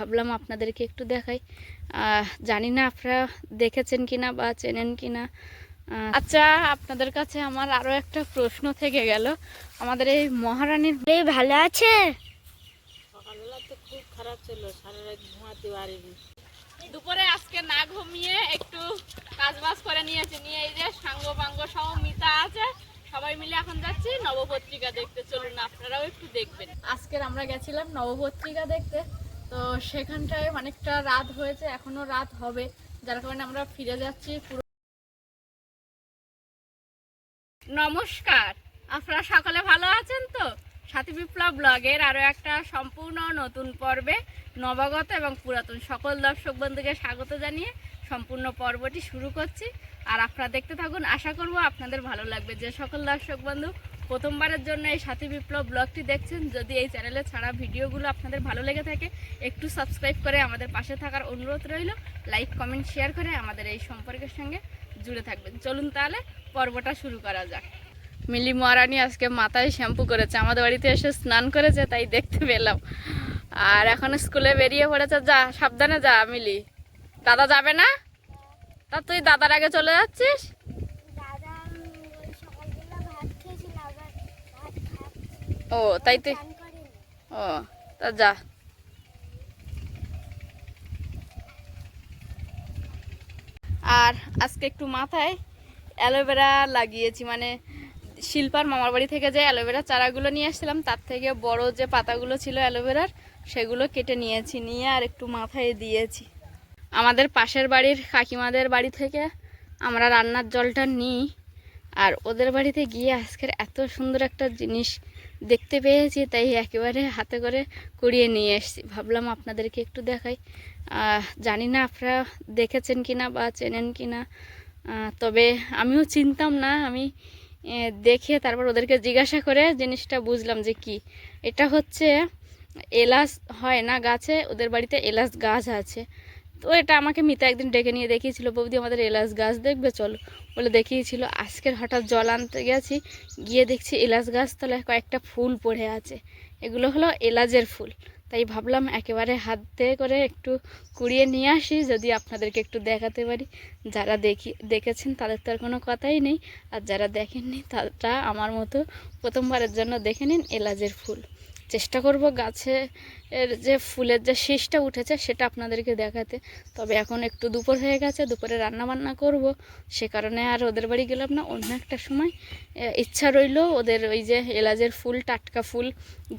ভাবলাম আপনাদেরকে একটু দেখাই। জানি না আপনারা দেখেছেন কিনা বা চেনেন কিনা। আচ্ছা, আপনাদের কাছে আমার আরও একটা প্রশ্ন থেকে গেল। আমাদের এই মহারানীর ভালো আছে? সকালবেলা তো খুব খারাপ ছিল, সারা রাত ঘুমাতে পারিনি। দুপুরে আজকে না ঘুমিয়ে একটু কাজবাজ করে নিয়েছি, নিয়ে এই যে সাঙ্গ পাঙ্গ সহ মিতা আছে, সবাই মিলে এখন যাচ্ছি নবপত্রিকা দেখতে। চলুন আপনারাও একটু দেখবেন। আজকের আমরা গেছিলাম নবপত্রিকা দেখতে, তো সেখানটায় অনেকটা রাত হয়েছে, এখনো রাত হবে, যার কারণে আমরা ফিরে যাচ্ছি। নমস্কার, আপনারা সকলে ভালো আছেন তো? সাথী বিপ্লব ব্লগের আরও একটা সম্পূর্ণ নতুন পর্বে নবাগত এবং পুরাতন সকল দর্শক বন্ধুকে স্বাগত জানিয়ে সম্পূর্ণ পর্বটি শুরু করছি। আর আপনারা দেখতে থাকুন, আশা করব আপনাদের ভালো লাগবে। যে সকল দর্শক বন্ধু প্রথমবারের জন্য এই সাথী বিপ্লব ব্লগটি দেখছেন, যদি এই চ্যানেলে ছাড়া ভিডিওগুলো আপনাদের ভালো লেগে থাকে, একটু সাবস্ক্রাইব করে আমাদের পাশে থাকার অনুরোধ রইল। লাইক কমেন্ট শেয়ার করে আমাদের এই সম্পর্কের সঙ্গে জুড়ে থাকবেন। চলুন তাহলে পর্বটা শুরু করা যাক। মিলি মহারানী আজকে মাথায় শ্যাম্পু করেছে, আমাদের বাড়িতে এসে স্নান করেছে, তাই দেখতে পেলাম। আর এখন স্কুলে বেরিয়ে পড়েছে। যা, সাবধানে যা মিলি। দাদা যাবে না? তা তুই দাদার আগে চলে যাচ্ছিস? ও তাই তুই, ও তা যা। আর আজকে একটু মাথায় অ্যালোভেরা লাগিয়েছি, মানে শিল্পার মামার বাড়ি থেকে যে অ্যালোভেরা চারাগুলো নিয়ে আসছিলাম, তার থেকে বড় যে পাতাগুলো ছিল অ্যালোভেরার, সেগুলো কেটে নিয়েছি, নিয়ে আর একটু মাথায় দিয়েছি। আমাদের পাশের বাড়ির কাকিমাদের বাড়ি থেকে আমরা রান্নার জলটা নিই, আর ওদের বাড়িতে গিয়ে আজকের এত সুন্দর একটা জিনিস দেখতে পেয়েছি, তাই একেবারে হাতে করে কুড়িয়ে নিয়ে এসেছি। ভাবলাম আপনাদেরকে একটু দেখাই। জানি না আপনারা দেখেছেন কিনা বা চেনেন কিনা, তবে আমিও চিনতাম না। আমি দেখে তারপর ওদেরকে জিজ্ঞাসা করে জিনিসটা বুঝলাম যে কি এটা। হচ্ছে এলাচ হয় না গাছে, ওদের বাড়িতে এলাচ গাছ আছে। তো এটা আমাকে মিতা একদিন ডেকে নিয়ে দেখিয়েছিল, বৌদি আমাদের এলাচ গাছ দেখবে চলো বলে দেখিয়েছিল। আজকের হঠাৎ জল আনতে গেছি, গিয়ে দেখছি এলাচ গাছ তলায় কয়েকটা ফুল পড়ে আছে। এগুলো হলো এলাচের ফুল, তাই ভাবলাম একেবারে হাতে করে একটু কুড়িয়ে নিয়ে আসি, যদি আপনাদেরকে একটু দেখাতে পারি। যারা দেখেছেন তাদের তো আর কোনো কথাই নেই, আর যারা দেখেননি তারা আমার মতো প্রথমবারের জন্য দেখে নিন এলাচের ফুল। চেষ্টা করব গাছে এর যে ফুলের যে শীষটা উঠেছে সেটা আপনাদেরকে দেখাতে। তবে এখন একটু দুপুর হয়ে গেছে, দুপুরে রান্না বান্না করব, সে কারণে আর ওদের বাড়ি গেলাম না। অন্য একটা সময় ইচ্ছা রইল ওদের ওই যে এলাচের ফুল, টাটকা ফুল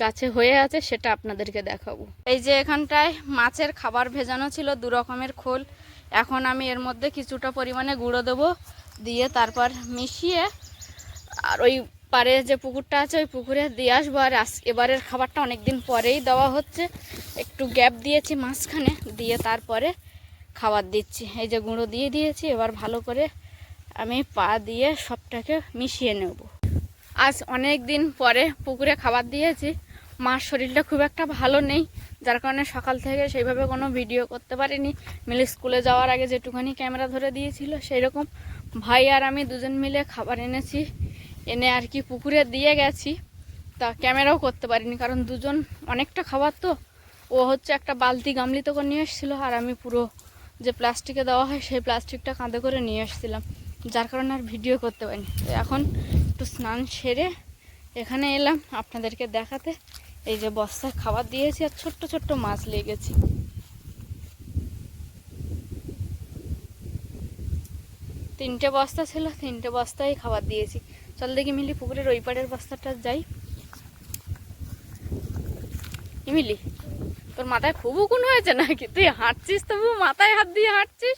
গাছে হয়ে আছে, সেটা আপনাদেরকে দেখাবো। এই যে এখানটায় মাছের খাবার ভেজানো ছিল 2 রকমের খোল। এখন আমি এর মধ্যে কিছুটা পরিমাণে গুঁড়ো দেবো, দিয়ে তারপর মিশিয়ে আর ওই পারে যে পুকুরটা আছে ওই পুকুরে দিয়ে আসবো। আর এবারের খাবারটা অনেক দিন পরেই দেওয়া হচ্ছে, একটু গ্যাপ দিয়েছি মাঝখানে, দিয়ে তারপরে খাবার দিচ্ছি। এই যে গুঁড়ো দিয়ে দিয়েছি, এবার ভালো করে আমি পা দিয়ে সবটাকে মিশিয়ে নেব। আজ অনেক দিন পরে পুকুরে খাবার দিয়েছি। মার শরীরটা খুব একটা ভালো নেই, যার কারণে সকাল থেকে সেইভাবে কোনো ভিডিও করতে পারিনি। মিলে স্কুলে যাওয়ার আগে যেটুখানি ক্যামেরা ধরে দিয়েছিল সেই রকম ভাই আর আমি দুজন মিলে খাবার এনেছি, এনে আর কি পুকুরে দিয়ে গেছি। তা ক্যামেরাও করতে পারিনি, কারণ দুজন অনেকটা খাবার তো। ও হচ্ছে একটা বালতি গামলি তো করে নিয়ে এসেছিলো, আর আমি পুরো যে প্লাস্টিকে দেওয়া হয় সেই প্লাস্টিকটা কাঁধে করে নিয়ে এসেছিলাম, যার কারণে আর ভিডিও করতে পারিনি। তো এখন একটু স্নান সেরে এখানে এলাম আপনাদেরকে দেখাতে। এই যে বস্তায় খাবার দিয়েছি, আর ছোট্ট ছোট্ট মাছ লেগেছি। 3টে বস্তা ছিল, 3টে বস্তায় খাবার দিয়েছি। চল দেখি মিলি পুকুরের ওই পাড়ের বস্তাটা যাই। মিলি, তোর মাথায় খুব উকুন হয়েছে নাকি? তুই হাঁটছিস তবু মাথায় হাত দিয়ে হাঁটছিস,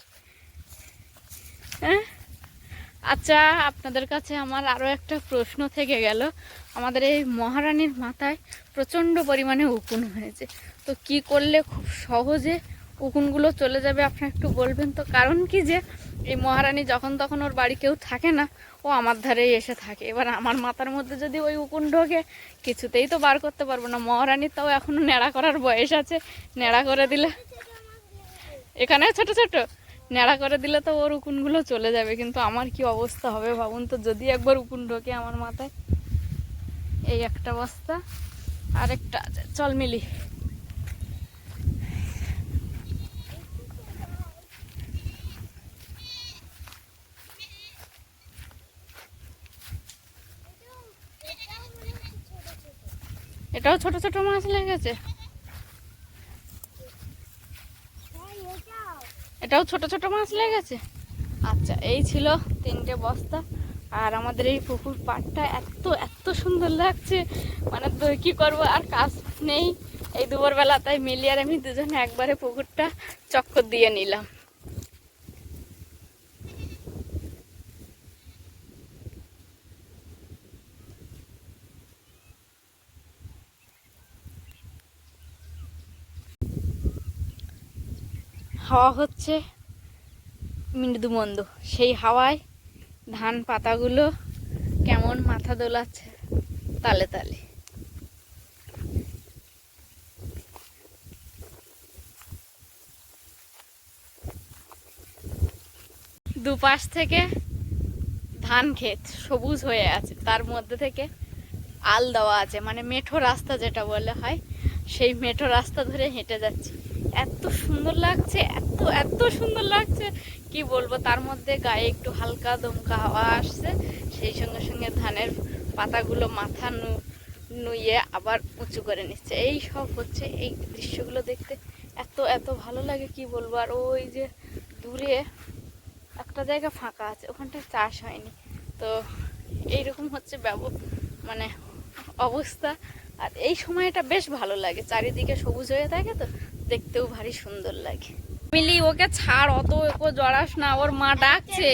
হ্যাঁ? আচ্ছা, আপনাদের কাছে আমার আরও একটা প্রশ্ন থেকে গেল। আমাদের এই মহারানীর মাথায় প্রচণ্ড পরিমাণে উকুন হয়েছে, তো কি করলে খুব সহজে উকুনগুলো চলে যাবে আপনারা একটু বলবেন তো? কারণ কি যে এই মহারানী যখন তখন ওর বাড়ি কেউ থাকে না, ও আমার ধারেই এসে থাকে। এবার আমার মাথার মধ্যে যদি ওই উকুন ঢোকে, কিছুতেই তো বার করতে পারবো না। মহারানীর তাও এখনও ন্যাড়া করার বয়স আছে, ন্যাড়া করে দিলে, এখানে ছোট ছোট ন্যাড়া করে দিলে তো ওর উকুনগুলো চলে যাবে, কিন্তু আমার কি অবস্থা হবে ভাবুন তো, যদি একবার উকুন ঢোকে আমার মাথায়। এই একটা বস্তা, আরেকটা আছে, চল মিলি। এটাও ছোট ছোট মাছ লেগেছে, এটাও ছোট ছোট মাছ লেগেছে। আচ্ছা, এই ছিল 3টে বস্তা। আর আমাদের এই পুকুর পাড়টা এত এত সুন্দর লাগছে, মানে তো কি করব, আর কাজ নেই এই দুপুরবেলা, তাই মিলি আর আমি দুজনে একবারে পুকুরটা চক্কর দিয়ে নিলাম। হাওয়া হচ্ছে মৃদুমন্দ, সেই হাওয়ায় ধান পাতাগুলো কেমন মাথা দোলাচ্ছে তালে তালে। দুপাশ থেকে ধান ক্ষেত সবুজ হয়ে আছে, তার মধ্যে থেকে আল দেওয়া আছে, মানে মেঠো রাস্তা যেটা বলে হয়, সেই মেঠো রাস্তা ধরে হেঁটে যাচ্ছি। এত সুন্দর লাগছে, এত এত সুন্দর লাগছে কি বলবো। তার মধ্যে গায়ে একটু হালকা দমকা হাওয়া আসছে, সেই সঙ্গে সঙ্গে ধানের পাতাগুলো মাথা নুয়ে আবার উঁচু করে নিচ্ছে। এই সব হচ্ছে, এই দৃশ্যগুলো দেখতে এত এত ভালো লাগে কি বলবো। আর ওই যে দূরে একটা জায়গা ফাঁকা আছে, ওখানটায় চাষ হয়নি, তো এইরকম হচ্ছে মানে অবস্থা। আর এই সময়টা বেশ ভালো লাগে, চারিদিকে সবুজ হয়ে থাকে, তো দেখতেও ভারী সুন্দর লাগে। মিলি, ওকে ছাড়, অত ওকে জড়াস না, ওর মা ডাকছে।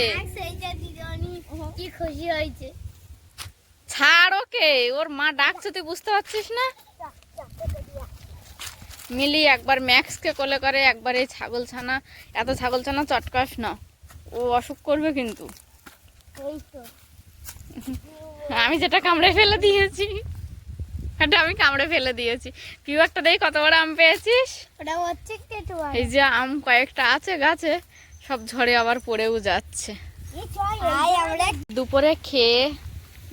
কি খুশি হয়েছে। ছাড় ওকে, ওর মা ডাকছে, তুই বুঝতে পারছিস না? মিলি, একবার ম্যাক্সকে কোলে করে, একবার এই ছাগল ছানা, এত ছাগল ছানা চটকাস না, ও অসুখ করবে কিন্তু। আমি যেটা কামড়ে ফেলে দিয়েছি, এটা আমি কামড়ে ফেলে দিয়েছি। পিওরটা দেখি কত বড় আম পেয়েছিস। ওটা হচ্ছে একটু এই যে আম কয়েকটা আছে গাছে, সব ঝড়ে আবার পড়েও যাচ্ছে। দুপুরে খেয়ে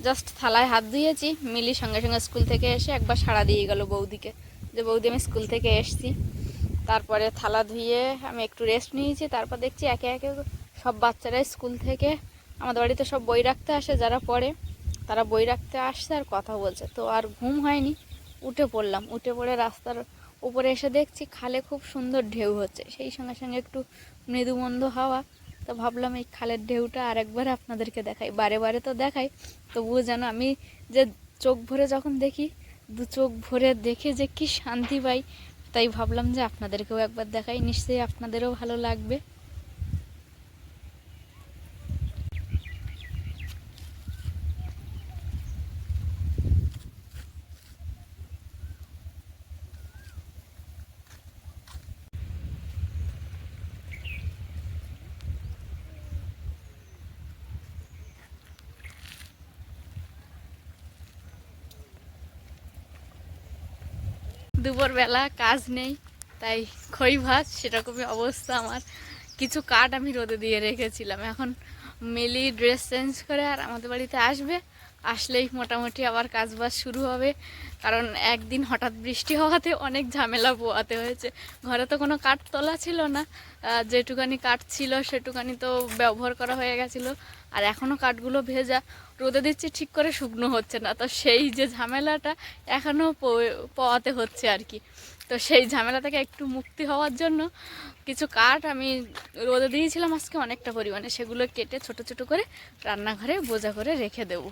জাস্ট থালায় হাত ধুয়েছি, মিলি সঙ্গে সঙ্গে স্কুল থেকে এসে একবার সাড়া দিয়ে গেল বৌদিকে, যে বৌদি আমি স্কুল থেকে এসছি। তারপরে থালা ধুয়ে আমি একটু রেস্ট নিয়েছি, তারপর দেখছি একে একে সব বাচ্চারাই স্কুল থেকে, আমাদের বাড়িতে সব বই রাখতে আসে, যারা পড়ে তারা বই রাখতে আসছে আর কথা বলছে। তো আর ঘুম হয়নি, উঠে পড়লাম। উঠে পড়ে রাস্তার উপরে এসে দেখছি খালে খুব সুন্দর ঢেউ হচ্ছে, সেই সঙ্গে সঙ্গে একটু মৃদুমন্দ হাওয়া। তো ভাবলাম এই খালের ঢেউটা আরেকবার আপনাদেরকে দেখাই, বারে বারে তো দেখাই, তবুও যেন আমি যে চোখ ভরে যখন দেখি, দু চোখ ভরে দেখে যে কি শান্তি পাই, তাই ভাবলাম যে আপনাদেরকেও একবার দেখাই, নিশ্চয়ই আপনাদেরও ভালো লাগবে। দুপুরবেলা কাজ নেই, তাই খই ভাত, সেরকমই অবস্থা আমার। কিছু কাঠ আমি রোদে দিয়ে রেখেছিলাম, এখন মিলি ড্রেস চেঞ্জ করে আর আমাদের বাড়িতে আসবে, আসলেই মোটামুটি আবার কাজবাজ শুরু হবে। কারণ একদিন হঠাৎ বৃষ্টি হওয়াতে অনেক ঝামেলা পোয়াতে হয়েছে। ঘরে তো কোনো কাঠ তোলা ছিল না, যেটুকানি কাঠ ছিল সেটুকানি তো ব্যবহার করা হয়ে গেছিলো। আর এখনও কাঠগুলো ভেজা, রোদে দিচ্ছি ঠিক করে শুকনো হচ্ছে না, তো সেই যে ঝামেলাটা এখনও পোয়াতে হচ্ছে আর কি। তো সেই ঝামেলা থেকে একটু মুক্তি হওয়ার জন্য কিছু কাঠ আমি রোদে দিয়েছিলাম আজকে অনেকটা পরিমাণে, সেগুলো কেটে ছোট ছোট করে রান্নাঘরে বোঝা করে রেখে দেবো।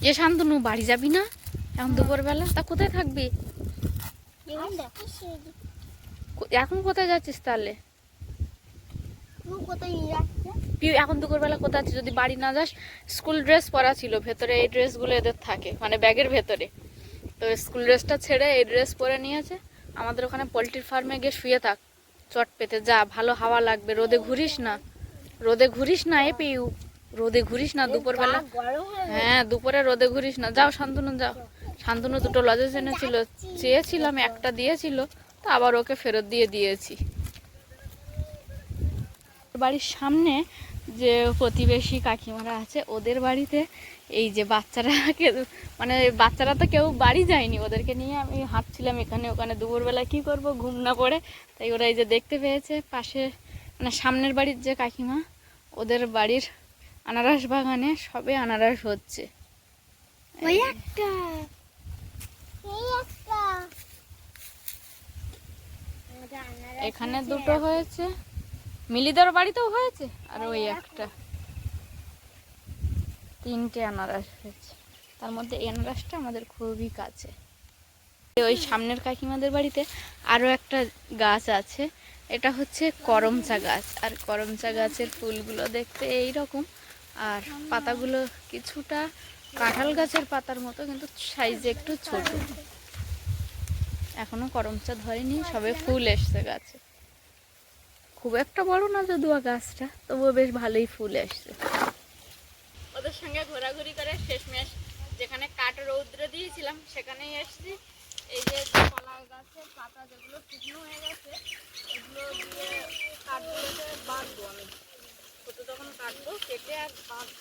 এ শান্তনু, বাড়ি যাবি না এখন দুপুরবেলা? তা কোথায় থাকবি এখন? কোথায় যাচ্ছিস তাহলে? এখন দুপুরবেলা কোথায় আছিস? যদি বাড়ি না যাস, স্কুল ড্রেস পরা ছিল ভেতরে, এই ড্রেসগুলো এদের থাকে মানে ব্যাগের ভেতরে, তো স্কুল ড্রেসটা ছেড়ে এই ড্রেস পরে নিয়েছে। আমাদের ওখানে পোলট্রির ফার্মে গিয়ে শুয়ে থাক, চট পেতে যা, ভালো হাওয়া লাগবে। রোদে ঘুরিস না, রোদে ঘুরিস না এ পিউ, রোদে ঘুরিস না দুপুরবেলা। হ্যাঁ, দুপুরে রোদে ঘুরিস না। যাও শান্তনু, যাও। শান্তনু দুটো লজেন্স এনেছিল, চেয়েছিলাম, একটা দিয়েছিল, তো আবার ওকে ফেরত দিয়ে দিয়েছি। বাড়ির সামনে যে প্রতিবেশী কাকিমারা আছে ওদের বাড়িতে এই যে মানে বাচ্চারা তো কেউ বাড়ি যায়নি, ওদেরকে নিয়ে আমি হাঁটছিলাম এখানে ওখানে, দুপুরবেলা কি করব, ঘুম না পড়ে, তাই ওরা এই যে দেখতে পেয়েছে পাশে মানে সামনের বাড়ির যে কাকিমা ওদের বাড়ির আনারস বাগানে সবে আনারস হচ্ছে। ওই একটা এই একটা এখানে দুটো হয়েছে, মিলিদের বাড়িতেও হয়েছে, আর ওই একটা, তিনটে আনারস হয়েছে। তার মধ্যে এই আনারসটা আমাদের খুবই কাছে। ওই সামনের কাকিমাদের বাড়িতে আরও একটা গাছ আছে, এটা হচ্ছে করমচা গাছ, আর করমচা গাছের ফুলগুলো দেখতে এই রকম, আর পাতাগুলো কিছুটা কাঁঠাল গাছের পাতার মতো, কিন্তু সাইজে একটু ছোট। এখনো করমচা ধরেনি, সবে ফুল এসছে গাছে, খুব একটা বড় না যদিও গাছটা, তবুও বেশ ভালোই ফুল এসছে। ওদের সঙ্গে ঘোরাঘুরি করে শেষমেশ যেখানে কাঠ রৌদ্র দিয়েছিলাম সেখানেই এসছি। এই যে কলা গাছের পাতা যেগুলো শুকনো হয়ে গেছে এগুলো দিয়ে কাঠগুলোকে বাঁধবো, আমি ছোট যখন কাটবো কেটে আর বাঁধবো।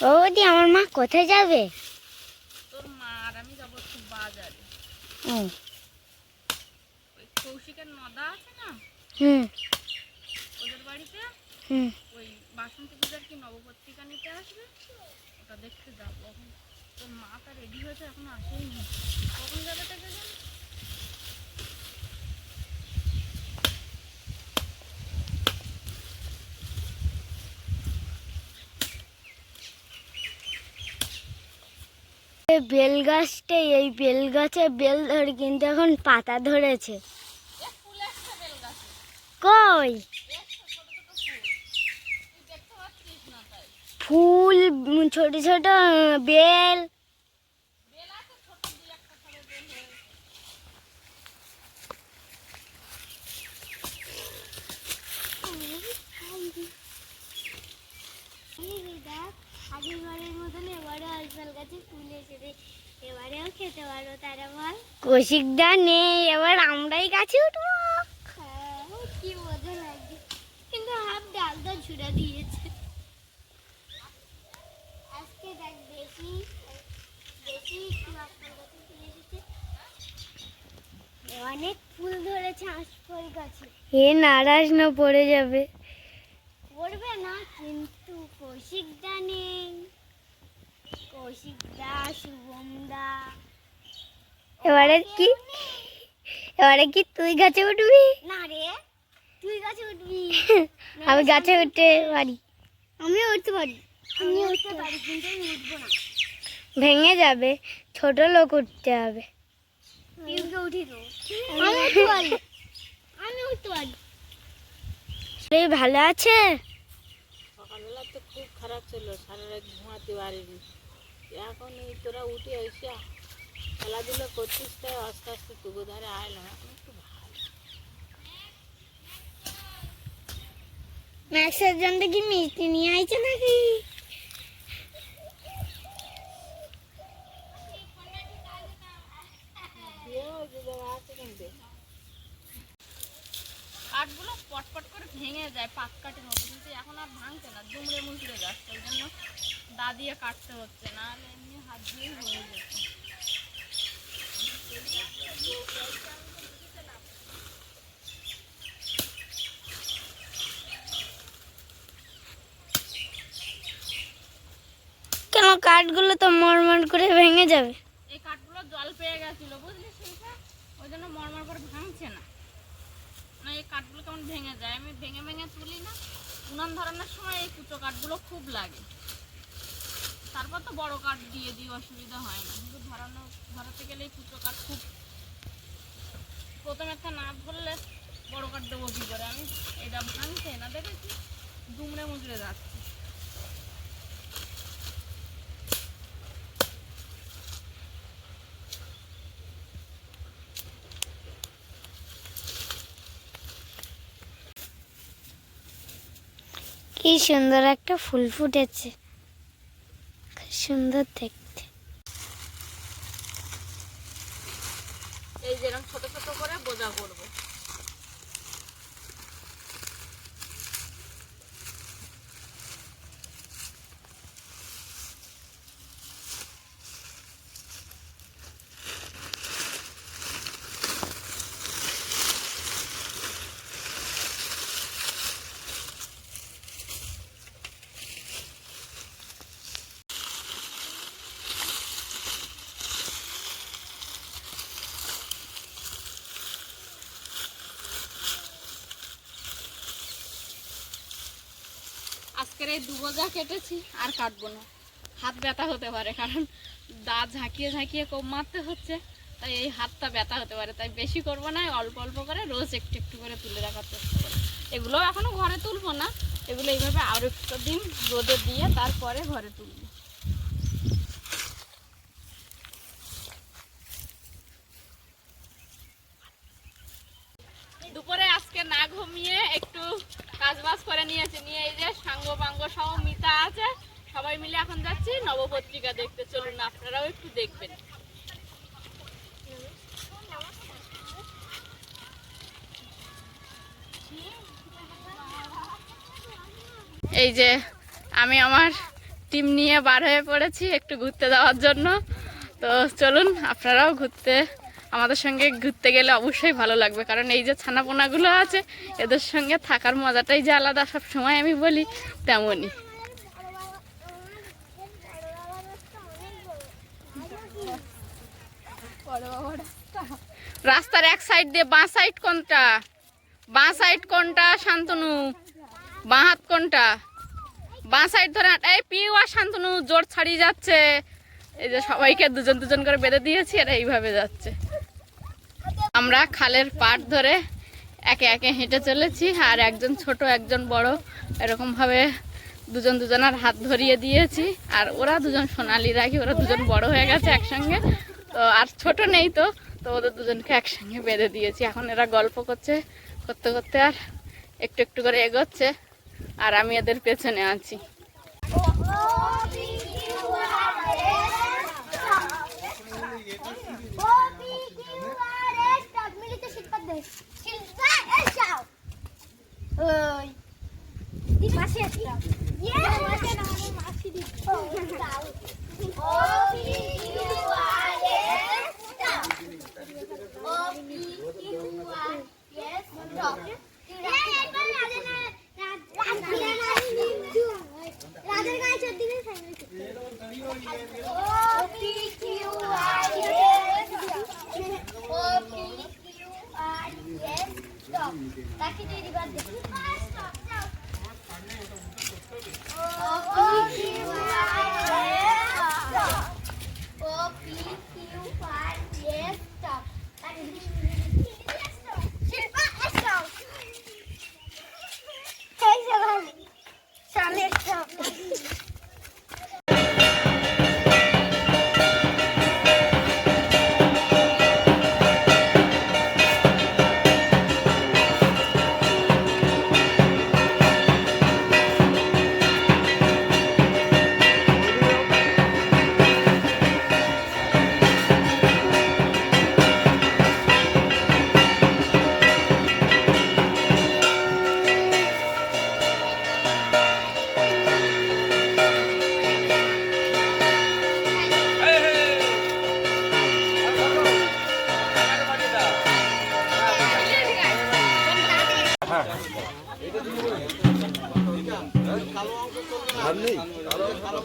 বৌদি আমার মা কোথায় যাবে? তোর মা আর আমি যাবো একটু বাজারে। ওই কৌশিকের নদা আছে না, ওদের বাড়িতে ওই বাসন্তী পূজার কি নবপত্রিকা নিতে আসবে, ওটা দেখতে যাবো। এখন তোর মা তা রেডি হয়েছে, এখনো আসেই না, কখন যাবে তাকে জানি। বেল গাছটা, এই বেল গাছে বেল ধরে কিন্তু এখন পাতা ধরেছে। কই ফুল ছোট ছোট বেল, আগেরবারের মতন এবারে আজকাল গাছে ফুল এসেছে, এবারেও খেতে পারো। তারা বল কৌশিকদা নেই, এবার আমরাই গাছে উঠবো। কি মজা লাগছে, কিন্তু হাফ ডালটা ছুড়ে দিয়েছে। আজকে দেখ বেশি বেশি অনেক ফুল ধরেছে আশফল গাছে। এ নারাজ না পড়ে যাবে, পড়বে না, কিন্তু কৌশিকদা নেই, কৌশিকদা শুভমদা। এবারে কি তুই গাছে উঠবি? না রে, তুই গাছে উঠবি। আমি গাছে উঠতে পারি, আমিও উঠতে পারি, আমিও উঠতে পারি, কিন্তু আমি উঠবো না, ভেঙে যাবে, ছোট লোক উঠতে হবে। উঠি তো, আমি উঠতে পারি, আমি উঠতে পারি। ভালো আছে? সকালবেলা তো খুব খারাপ ছিল, সারা রাত ঘুমাতে পারিনি। এখন এই তোরা উঠে এসে খেলাধুলো করছিস, তাই আস্তে আস্তে টুকু ধারে আইলাম, এখন একটু ভালো। ম্যাক্সের জন্য কি মিষ্টি নিয়ে আইছে নাকি? কাঠগুলো পটপট করে ভেঙে যায় পাক কাঠের মতো, কিন্তু এখন আর ভাঙছে না, দুমড়ে মুচড়ে যাচ্ছে, ওই জন্য দা দিয়ে কাটতে হচ্ছে, না হলে এমনি হাত দিয়েই হয়ে যেত। কেন কাঠগুলো তো মরমর করে ভেঙে যাবে। এই কাঠগুলো জল পেয়ে গেছিল বুঝলি শিল্পা, ওই জন্য মরমর করে ভাঙছে না। না এই কাঠগুলো কেমন ভেঙে যায়, আমি ভেঙে ভেঙে তুলি না, উনান ধরানোর সময় এই কুচো কাঠগুলো খুব লাগে, তারপর তো বড় কাঠ দিয়ে দিই, অসুবিধা হয় না, কিন্তু ধরাতে গেলে এই কুচো কাঠ খুব, প্রথমে একটা না ধরলে বড় কাঠ দেবো কি করে, আমি এটা ভাঙছে না, দেখেছি দুমড়ে মুচড়ে যাচ্ছে। কি সুন্দর একটা ফুল ফুটেছে, খুব সুন্দর দেখতে। এই যেরকম ছোট ছোট করে বোঝা করবো, আজকের এই 2 বোঝা কেটেছি, আর কাটবো না, হাত ব্যথা হতে পারে, কারণ দাঁত ঝাঁকিয়ে ঝাঁকিয়ে কোপ মারতে হচ্ছে, তাই এই হাতটা ব্যথা হতে পারে, তাই বেশি করবো না, অল্প অল্প করে রোজ একটু একটু করে তুলে রাখার চেষ্টা করি। এগুলো এখনো ঘরে তুলবো না, এগুলো এইভাবে আরো একটা দিন রোদে দিয়ে তারপরে ঘরে তুলবো। দুপুরে আজকে না ঘুমিয়ে একটু কাজ বাজ করে নিয়েছি, নিয়ে এই যে সাঙ্গ পাঙ্গ সহ মিতা আছে, সবাই মিলে এখন যাচ্ছি নবপত্রিকা দেখতে। চলুন আপনারাও একটু দেখবেন। এই যে আমি আমার টিম নিয়ে বার হয়ে পড়েছি একটু ঘুরতে যাওয়ার জন্য। তো চলুন আপনারাও আমাদের সঙ্গে ঘুরতে গেলে অবশ্যই ভালো লাগবে, কারণ এই যে ছানাপোনাগুলো আছে এদের সঙ্গে থাকার মজাটাই যে আলাদা, সব সময় আমি বলি তেমনই। রাস্তার এক সাইড দিয়ে বাঁ সাইড কোনটা? বাঁ সাইড কোনটা শান্তনু? বাঁ হাত কোনটা? বাঁ সাইড ধরে। এই পিউ আর শান্তনু জোর ছাড়িয়ে যাচ্ছে। এই যে সবাইকে দুজন দুজন করে বেঁধে দিয়েছি, এরা এইভাবে যাচ্ছে। আমরা খালের পাড় ধরে একে একে হেঁটে চলেছি, আর একজন ছোট একজন বড় এরকম ভাবে দুজন দুজনের হাত ধরিয়ে দিয়েছি। আর ওরা দুজন সোনালি রাখি, ওরা দুজন বড় হয়ে গেছে একসঙ্গে, তো আর ছোট নেই, তো ওদের দুজনকে একসঙ্গে বেঁধে দিয়েছি। এখন এরা গল্প করছে, করতে করতে আর একটু একটু করে এগোচ্ছে, আর আমি এদের পেছনে আছি।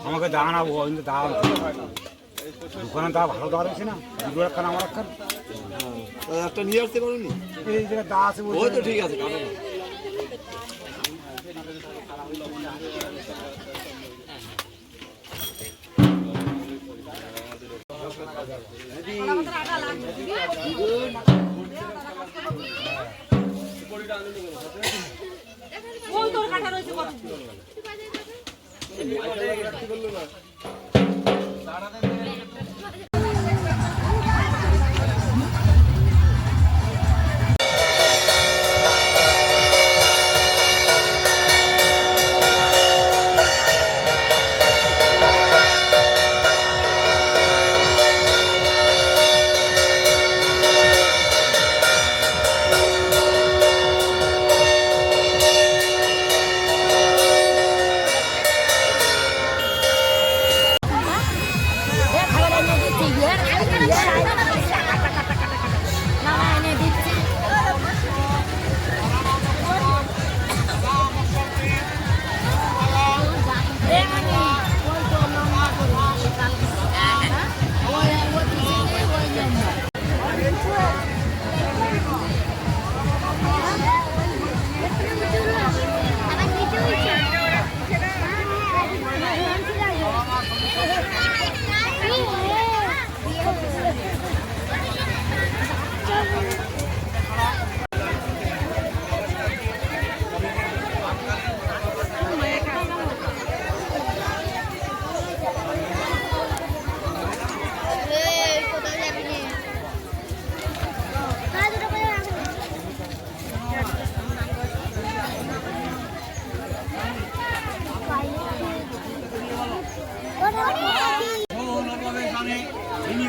আমাকে দাঁড়াবো কিন্তু দাঁড়াবো দোকানে দা ভালো দাঁড় আছে না, দুটো একখান আমার একখান একটা নিয়ে আসতে পারোনি? এই জায়গায় দা আছে, ওই তো ঠিক আছে।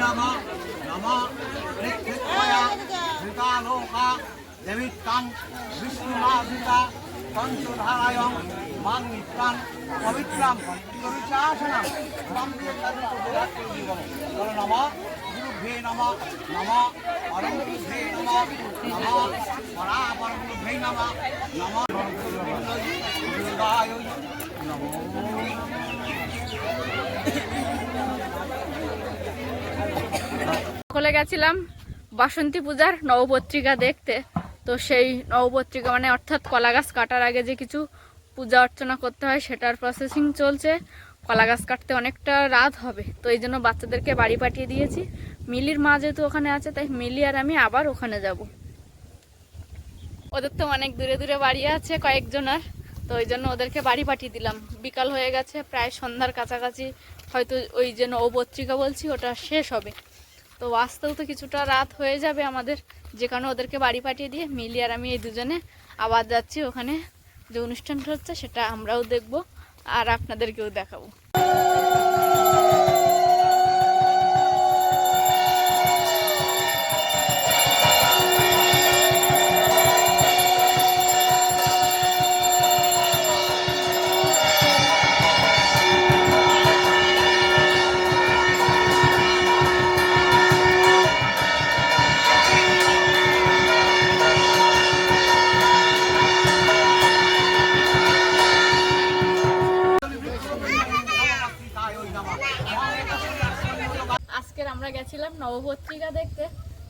नमः नमः ऋक्षित्वया धृतालोका देवित्तां विष्णुनाभिता पंचधारायं मान नित्यां पवित्रं पवित्रासनं नमः गुरुभ्ये नमः नमः परमगुरुभ्ये नमः नमः परापरगुरुभ्ये नमः नमः दुर्गाय नमो। সকলে গেছিলাম বাসন্তী পূজার নবপত্রিকা দেখতে। তো সেই নবপত্রিকা মানে অর্থাৎ কলা গাছ কাটার আগে যে কিছু পূজা অর্চনা করতে হয় সেটার প্রসেসিং চলছে। কলা গাছ কাটতে অনেকটা রাত হবে, তো এই জন্য বাচ্চাদেরকে বাড়ি পাঠিয়ে দিয়েছি। মিলির মা যেহেতু ওখানে আছে তাই মিলি আর আমি আবার ওখানে যাব। ওদের তো অনেক দূরে দূরে বাড়ি আছে কয়েকজনের, তো ওই জন্য ওদেরকে বাড়ি পাঠিয়ে দিলাম। বিকাল হয়ে গেছে, প্রায় সন্ধ্যার কাছাকাছি হয়তো ওই যে নবপত্রিকা বলছি ওটা শেষ হবে। তো আসতেও তো কিছুটা রাত হয়ে যাবে আমাদের, যে কারণে ওদেরকে বাড়ি পাঠিয়ে দিয়ে মিলি আর আমি এই দুজনে আবার যাচ্ছি ওখানে যে অনুষ্ঠানটা হচ্ছে সেটা আমরাও দেখব আর আপনাদেরকেও দেখাবো। আজকের আমরা গেছিলাম নবপত্রিকা দেখতে,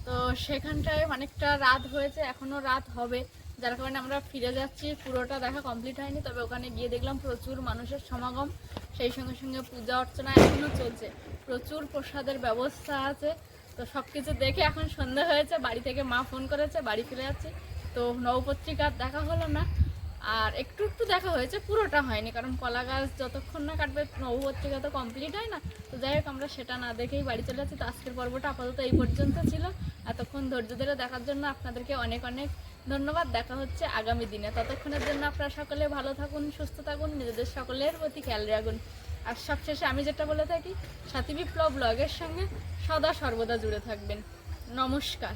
তো সেখানটায় অনেকটা রাত হয়েছে, এখনো রাত হবে, যার কারণে আমরা ফিরে যাচ্ছি। পুরোটা দেখা কমপ্লিট হয়নি, তবে ওখানে গিয়ে দেখলাম প্রচুর মানুষের সমাগম, সেই সঙ্গে সঙ্গে পূজা অর্চনা এখনো চলছে, প্রচুর প্রসাদের ব্যবস্থা আছে। তো সব কিছু দেখে এখন সন্ধ্যা হয়েছে, বাড়ি থেকে মা ফোন করেছে, বাড়ি ফিরে যাচ্ছি। তো নবপত্রিকা দেখা হলো না, আর একটু একটু দেখা হয়েছে, পুরোটা হয়নি, কারণ কলা গাছ যতক্ষণ না কাটবে নবপত্রিকা তো কমপ্লিট হয় না। তো যাই হোক আমরা সেটা না দেখেই বাড়ি চলে যাচ্ছি। তো আজকের পর্বটা আপাতত এই পর্যন্ত ছিল। এতক্ষণ ধৈর্য ধরে দেখার জন্য আপনাদেরকে অনেক অনেক ধন্যবাদ। দেখা হচ্ছে আগামী দিনে, ততক্ষণের জন্য আপনারা সকলে ভালো থাকুন, সুস্থ থাকুন, নিজেদের সকলের প্রতি খেয়াল রাখুন। আর সবশেষে আমি যেটা বলে থাকি, সাথী বিপ্লব ব্লগের সঙ্গে সদা সর্বদা জুড়ে থাকবেন। নমস্কার।